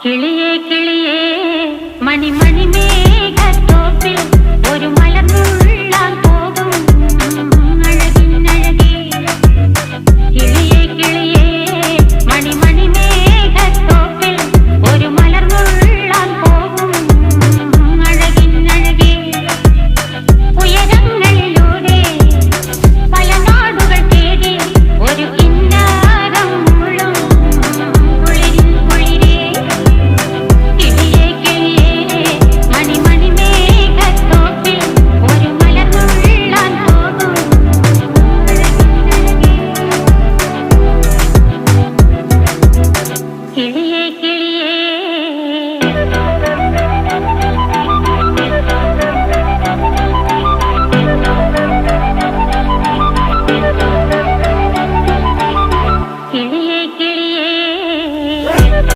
കിളിയേ കിളിയേ മണിമണി മേഘത്തോപ്പിൽ ഒരു മലർന്നുള്ളാൻ പോകും അഴകിനഴകേ. കിളിയേ കിളിയേ മണിമണി മേഘത്തോപ്പിൽ ഒരു മലർന്നുള്ളാൻ പോകും അഴകിനഴകേ. ഉയരങ്ങളിലൂടെ പല നാടുകൾ തേടി ഒരു കിന്നാരം മുഴും കുളിരിൻ കുളിരേ. കിളിയേ കിളിയേ മണിമണി മേഘത്തോപ്പിൽ ഒരു മലർന്നുള്ളാൻ പോകും അഴകിനഴകേ. കിളിയേ